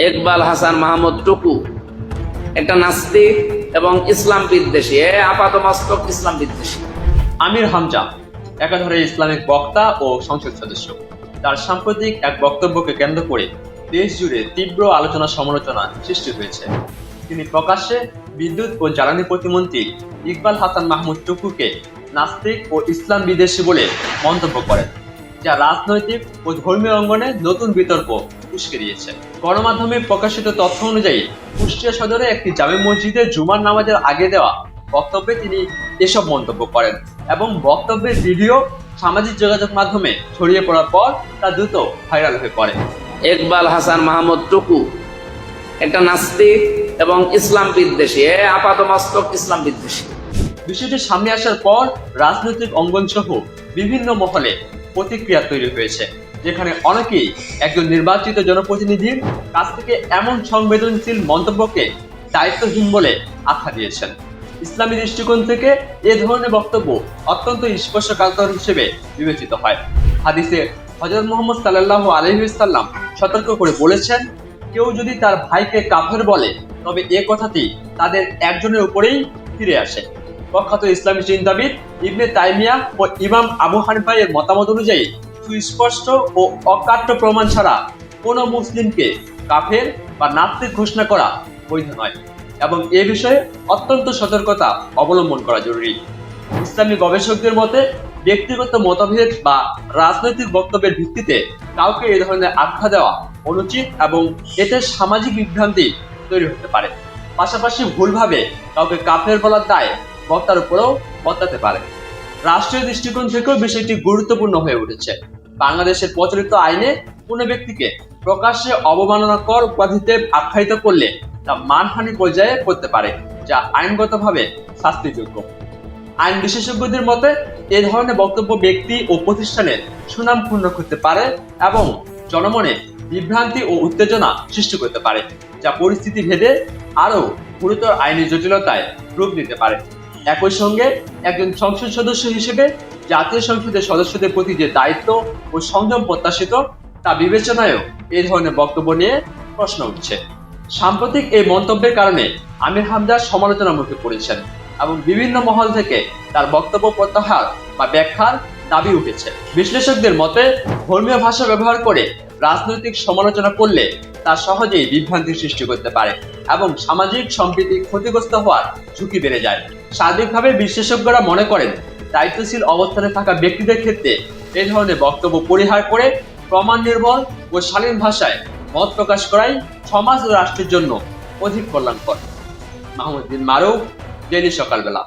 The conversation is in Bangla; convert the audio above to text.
ইকবাল হাসান মাহমুদ টুকু একটা নাস্তিক এবং ইসলাম বিদ্বেষী, আপাতমস্তক ইসলাম বিদ্বেষী। আমির হামজা একাধারে ইসলামিক বক্তা ও সংসদ সদস্য। তার সাম্প্রতিক এক বক্তব্যকে কেন্দ্র করে দেশ জুড়ে তীব্র আলোচনা সমালোচনা সৃষ্টি হয়েছে। তিনি প্রকাশ্যে বিদ্যুৎ ও জ্বালানি প্রতিমন্ত্রী ইকবাল হাসান মাহমুদ টুকুকে নাস্তিক ও ইসলাম বিদ্বেষী বলে মন্তব্য করেন, যা রাজনৈতিক ও ধর্মীয় অঙ্গনে নতুন বিতর্ক উস্কে দিয়েছে। গণমাধ্যমে প্রকাশিত তথ্য অনুযায়ী কুষ্টিয়া সদরে একটি জামে মসজিদে জুমার নামাজের আগে দেওয়া বক্তব্যে তিনি এসব মন্তব্য করেন এবং বক্তব্যের ভিডিও সামাজিক যোগাযোগ মাধ্যমে ছড়িয়ে পড়ার পর তা দ্রুত ভাইরাল হয়ে পড়ে। ইকবাল হাসান মাহমুদ টুকু একটা নাস্তিক এবং ইসলাম বিদ্বেষী, আপাতমস্তক ইসলাম বিদ্বেষী। বিষয়টি সামনে আসার পর রাজনৈতিক অঙ্গন সহ বিভিন্ন মহলে প্রতিক্রিয়া তৈরি হয়েছে, যেখানে অনেকেই একজন নির্বাচিত জনপ্রতিনিধির কাছ থেকে এমন সংবেদনশীল মন্তব্যকে দায়িত্বহীন বলে আখ্যা দিয়েছেন। ইসলামী দৃষ্টিকোণ থেকে এ ধরনের বক্তব্য অত্যন্ত স্পর্শকাতর হিসেবে বিবেচিত হয়। হাদিসে হযরত মুহাম্মদ সাল্লাল্লাহু আলাইহি ওয়াসাল্লাম সতর্ক করে বলেছেন, কেউ যদি তার ভাইকে কাফের বলে তবে এ কথাটি তাদের একজনের উপরেই ফিরে আসে। প্রখ্যাত ইসলামী চিন্তাবিদ ইবনে তাইমিয়া ও ইমাম আবু হানিফা এর মতামত অনুযায়ী সুস্পষ্ট ও অকাট্য প্রমাণ ছাড়া কোনো মুসলিমকে কাফের বা নাস্তিক ঘোষণা করা বৈধ নয় এবং এ বিষয়ে অত্যন্ত সতর্কতা অবলম্বন করা জরুরি। ইসলামী গবেষকদের মতে ব্যক্তিগত মতভেদ বা রাজনৈতিক বক্তব্যের ভিত্তিতে কাউকে এ ধরনের আখ্যা দেওয়া অনুচিত এবং এতে সামাজিক বিভ্রান্তি তৈরি হতে পারে। পাশাপাশি ভুলভাবে কাউকে কাফের বলার দায় বক্তার উপরেও বর্তাতে পারে। রাষ্ট্রীয় দৃষ্টিকোণ থেকেও বিষয়টি গুরুত্বপূর্ণ হয়ে উঠেছে। বাংলাদেশের প্রচলিত আইনে কোনো ব্যক্তিকে প্রকাশ্যে অবমাননাকর উপাধিতে আখ্যায়িত করলে তা মানহানি পর্যায়ে পড়তে পারে, যা আইনগতভাবে শাস্তিযোগ্য। আইন বিশেষজ্ঞদের মতে এ ধরনের বক্তব্য ব্যক্তি ও প্রতিষ্ঠানের সুনাম ক্ষুণ্ণ করতে পারে এবং জনমনে বিভ্রান্তি ও উত্তেজনা সৃষ্টি করতে পারে, যা পরিস্থিতি ভেদে আরও গুরুতর আইনি জটিলতায় রূপ নিতে পারে। একই সঙ্গে একজন সংসদ সদস্য হিসেবে জাতীয় সংসদের সদস্যদের প্রতি যে দায়িত্ব ও সংযম প্রত্যাশিত তা বিবেচনায়ও এই ধরনের বক্তব্য নিয়ে প্রশ্ন উঠছে। সাম্প্রতিক এই মন্তব্যের কারণে আমির হামজা সমালোচনার মুখে পড়েছেন এবং বিভিন্ন মহল থেকে তার বক্তব্য প্রত্যাহার বা ব্যাখ্যার দাবি উঠেছে। বিশ্লেষকদের মতে ধর্মীয় ভাষা ব্যবহার করে রাজনৈতিক সমালোচনা করলে তা সহজেই বিভ্রান্তি সৃষ্টি করতে পারে এবং সামাজিক সম্প্রীতি ক্ষতিগ্রস্ত হওয়ার ঝুঁকি বেড়ে যায়। সার্বিকভাবে বিশেষজ্ঞরা মনে করেন দায়িত্বশীল অবস্থানে থাকা ব্যক্তিদের ক্ষেত্রে এই ধরনের বক্তব্য পরিহার করে প্রমাণ নির্ভর ও শালীন ভাষায় মত প্রকাশ করাই সমাজ ও রাষ্ট্রের জন্য অধিক কল্যাণকর। মাহমুদ বিন মারুফ, ডেইলি সকালবেলা।